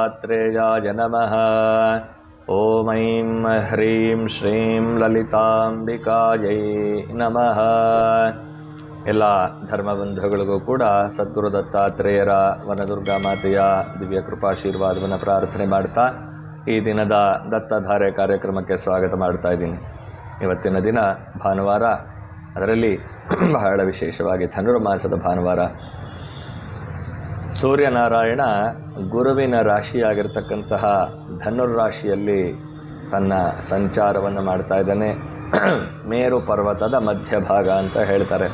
दत्तात्रेयाय नमः। ॐ ऐं ह्रीं श्रीं ललितांबिकायै नमः। ಎಲ್ಲ ಧರ್ಮಬಂಧುಗಳಿಗೂ ಕೂಡ ಸದ್ಗುರು ದತ್ತಾತ್ರೇಯರ ವನದುರ್ಗಾ ಮಾತೆಯ ದಿವ್ಯ ಕೃಪಾಶೀರ್ವಾದವನ್ನು ಪ್ರಾರ್ಥನೆ ಮಾಡ್ತಾ ಈ ದಿನದ ದತ್ತಧಾರೆ ಕಾರ್ಯಕ್ರಮಕ್ಕೆ ಸ್ವಾಗತ ಮಾಡ್ತಾ ಇದ್ದೀನಿ. ಇವತ್ತಿನ ದಿನ ಭಾನುವಾರ, ಅದರಲ್ಲಿ ಬಹಳ ವಿಶೇಷವಾಗಿ ಧನುರ್ಮಾಸದ ಭಾನುವಾರ. ಸೂರ್ಯನಾರಾಯಣ ಗುರುವಿನ ರಾಶಿಯಾಗಿರ್ತಕ್ಕಂತಹ ಧನುರ್ರಾಶಿಯಲ್ಲಿ ತನ್ನ ಸಂಚಾರವನ್ನು ಮಾಡ್ತಾ ಇದ್ದಾನೆ. ಮೇರು ಪರ್ವತದ ಮಧ್ಯಭಾಗ ಅಂತ ಹೇಳ್ತಾರೆ.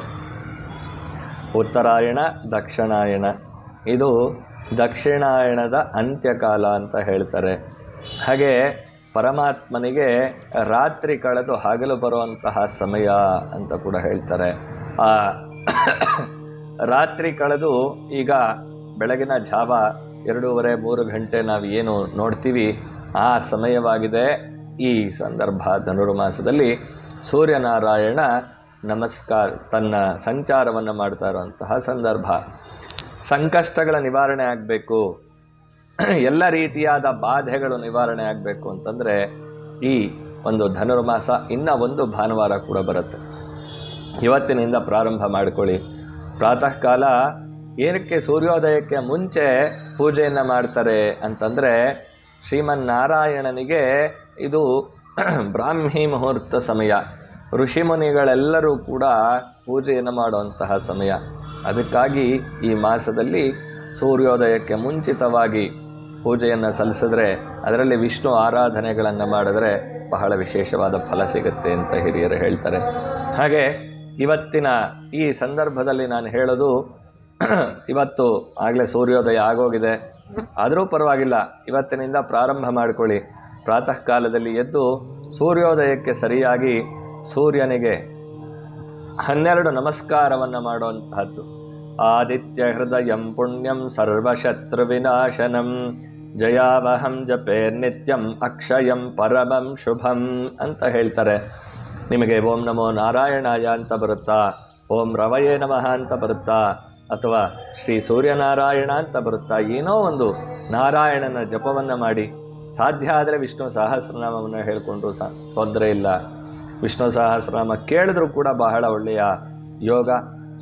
ಉತ್ತರಾಯಣ, ದಕ್ಷಿಣಾಯಣ, ಇದು ದಕ್ಷಿಣಾಯಣದ ಅಂತ್ಯಕಾಲ ಅಂತ ಹೇಳ್ತಾರೆ. ಹಾಗೆ ಪರಮಾತ್ಮನಿಗೆ ರಾತ್ರಿ ಕಳೆದು ಹಗಲು ಬರುವಂತಹ ಸಮಯ ಅಂತ ಕೂಡ ಹೇಳ್ತಾರೆ. ಆ ರಾತ್ರಿ ಕಳೆದು ಈಗ ಬೆಳಗಿನ ಜಾವ 2:30-3 ಗಂಟೆ ನಾವು ಏನು ನೋಡ್ತೀವಿ ಆ ಸಮಯವಾಗಿದೆ. ಈ ಸಂದರ್ಭ ಧನುರ್ಮಾಸದಲ್ಲಿ ಸೂರ್ಯನಾರಾಯಣ ತನ್ನ ಸಂಚಾರವನ್ನು ಮಾಡ್ತಾ ಇರುವಂತಹ ಸಂದರ್ಭ. ಸಂಕಷ್ಟಗಳ ನಿವಾರಣೆ ಆಗಬೇಕು, ಎಲ್ಲ ರೀತಿಯಾದ ಬಾಧೆಗಳು ನಿವಾರಣೆ ಆಗಬೇಕು ಅಂತಂದರೆ ಈ ಒಂದು ಧನುರ್ಮಾಸ ಇನ್ನು ಒಂದು ಭಾನುವಾರ ಕೂಡ ಬರುತ್ತೆ. ಇವತ್ತಿನಿಂದ ಪ್ರಾರಂಭ ಮಾಡಿಕೊಳ್ಳಿ. ಪ್ರಾತಃ ಕಾಲ ಏನಕ್ಕೆ ಸೂರ್ಯೋದಯಕ್ಕೆ ಮುಂಚೆ ಪೂಜೆಯನ್ನು ಮಾಡ್ತಾರೆ ಅಂತಂದರೆ, ಶ್ರೀಮನ್ನಾರಾಯಣನಿಗೆ ಇದು ಬ್ರಾಹ್ಮಿ ಮುಹೂರ್ತ ಸಮಯ. ಋಷಿಮುನಿಗಳೆಲ್ಲರೂ ಕೂಡ ಪೂಜೆಯನ್ನು ಮಾಡುವಂತಹ ಸಮಯ. ಅದಕ್ಕಾಗಿ ಈ ಮಾಸದಲ್ಲಿ ಸೂರ್ಯೋದಯಕ್ಕೆ ಮುಂಚಿತವಾಗಿ ಪೂಜೆಯನ್ನು ಸಲ್ಲಿಸಿದ್ರೆ, ಅದರಲ್ಲಿ ವಿಷ್ಣು ಆರಾಧನೆಗಳನ್ನು ಮಾಡಿದ್ರೆ ಬಹಳ ವಿಶೇಷವಾದ ಫಲ ಸಿಗುತ್ತೆ ಅಂತ ಹಿರಿಯರು ಹೇಳ್ತಾರೆ. ಹಾಗೆ ಇವತ್ತಿನ ಈ ಸಂದರ್ಭದಲ್ಲಿ ನಾನು ಹೇಳೋದು, ಇವತ್ತು ಆಗಲೇ ಸೂರ್ಯೋದಯ ಆಗೋಗಿದೆ, ಆದರೂ ಪರವಾಗಿಲ್ಲ, ಇವತ್ತಿನಿಂದ ಪ್ರಾರಂಭ ಮಾಡಿಕೊಳ್ಳಿ. ಪ್ರಾತಃ ಕಾಲದಲ್ಲಿ ಎದ್ದು ಸೂರ್ಯೋದಯಕ್ಕೆ ಸರಿಯಾಗಿ ಸೂರ್ಯನಿಗೆ 12 ನಮಸ್ಕಾರವನ್ನು ಮಾಡುವಂತಹದ್ದು. ಆದಿತ್ಯ ಹೃದಯಂ ಪುಣ್ಯಂ ಸರ್ವಶತ್ರು ವಿನಾಶನಂ ಜಯಾವಹಂ ಜಪೇ ನಿತ್ಯಂ ಅಕ್ಷಯಂ ಪರಮಂ ಶುಭಂ ಅಂತ ಹೇಳ್ತಾರೆ. ನಿಮಗೆ ಓಂ ನಮೋ ನಾರಾಯಣಾಯ ಅಂತ ಬರುತ್ತಾ, ಓಂ ರವಯೇ ನಮಃ ಅಂತ ಬರುತ್ತಾ, ಅಥವಾ ಶ್ರೀ ಸೂರ್ಯನಾರಾಯಣ ಅಂತ ಬರುತ್ತಾ, ಏನೋ ಒಂದು ನಾರಾಯಣನ ಜಪವನ್ನು ಮಾಡಿ. ಸಾಧ್ಯ ಆದರೆ ವಿಷ್ಣು ಸಹಸ್ರನಾಮವನ್ನು ಹೇಳಿಕೊಂಡ್ರು ತೊಂದರೆ ಇಲ್ಲ. ವಿಷ್ಣು ಸಹಸ್ರನಾಮ ಕೇಳಿದ್ರೂ ಕೂಡ ಬಹಳ ಒಳ್ಳೆಯ ಯೋಗ.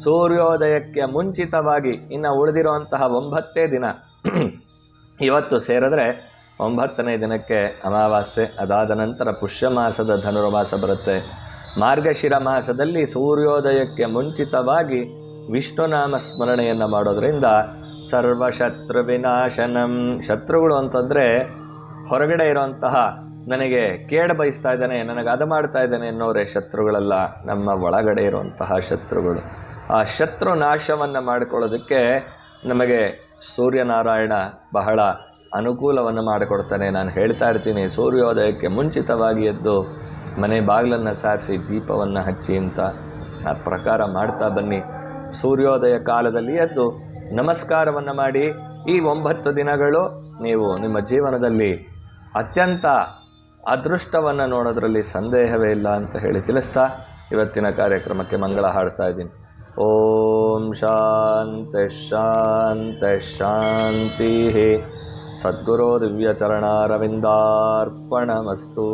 ಸೂರ್ಯೋದಯಕ್ಕೆ ಮುಂಚಿತವಾಗಿ ಇನ್ನು ಉಳಿದಿರುವಂತಹ 9 ದಿನ ಇವತ್ತು ಸೇರಿದ್ರೆ 9ನೇ ದಿನಕ್ಕೆ ಅಮಾವಾಸ್ಯೆ. ಅದಾದ ನಂತರ ಪುಷ್ಯ ಮಾಸದ ಧನುರ್ಮಾಸ ಬರುತ್ತೆ. ಮಾರ್ಗಶಿರ ಮಾಸದಲ್ಲಿ ಸೂರ್ಯೋದಯಕ್ಕೆ ಮುಂಚಿತವಾಗಿ ವಿಷ್ಣುನಾಮ ಸ್ಮರಣೆಯನ್ನು ಮಾಡೋದ್ರಿಂದ ಸರ್ವಶತ್ರು ವಿನಾಶನಂ. ಶತ್ರುಗಳು ಅಂತಂದರೆ ಹೊರಗಡೆ ಇರುವಂತಹ ನನಗೆ ಕೇಡು ಬಯಸ್ತಾ ಇದ್ದಾನೆ, ನನಗೆ ಅದು ಮಾಡ್ತಾ ಇದ್ದಾನೆ ಅನ್ನೋರೇ ಶತ್ರುಗಳಲ್ಲ, ನಮ್ಮ ಒಳಗಡೆ ಇರುವಂತಹ ಶತ್ರುಗಳು. ಆ ಶತ್ರು ನಾಶವನ್ನು ಮಾಡಿಕೊಳ್ಳೋದಕ್ಕೆ ನಮಗೆ ಸೂರ್ಯನಾರಾಯಣ ಬಹಳ ಅನುಕೂಲವನ್ನು ಮಾಡಿಕೊಡ್ತಾನೆ. ನಾನು ಹೇಳ್ತಾ ಇರ್ತೀನಿ, ಸೂರ್ಯೋದಯಕ್ಕೆ ಮುಂಚಿತವಾಗಿ ಎದ್ದು ಮನೆ ಬಾಗಿಲನ್ನು ಸಾರಿಸಿ ದೀಪವನ್ನು ಹಚ್ಚಿ ಅಂತ. ಆ ಪ್ರಕಾರ ಮಾಡ್ತಾ ಬನ್ನಿ. ಸೂರ್ಯೋದಯ ಕಾಲದಲ್ಲಿ ಎದ್ದು ನಮಸ್ಕಾರವನ್ನು ಮಾಡಿ. ಈ 9 ದಿನಗಳು ನೀವು ನಿಮ್ಮ ಜೀವನದಲ್ಲಿ ಅತ್ಯಂತ ಅದೃಷ್ಟವನ್ನು ನೋಡೋದ್ರಲ್ಲಿ ಸಂದೇಹವೇ ಇಲ್ಲ ಅಂತ ಹೇಳಿ ತಿಳಿಸ್ತಾ ಇವತ್ತಿನ ಕಾರ್ಯಕ್ರಮಕ್ಕೆ ಮಂಗಳ ಹಾಡ್ತಾ ಇದ್ದೀನಿ. ಓಂ ಶಾಂತಿ ಶಾಂತಿ ಶಾಂತಿ. ಸದ್ಗುರು ದಿವ್ಯ ಚರಣಾರವಿಂದಾರ್ಪಣಮಸ್ತು.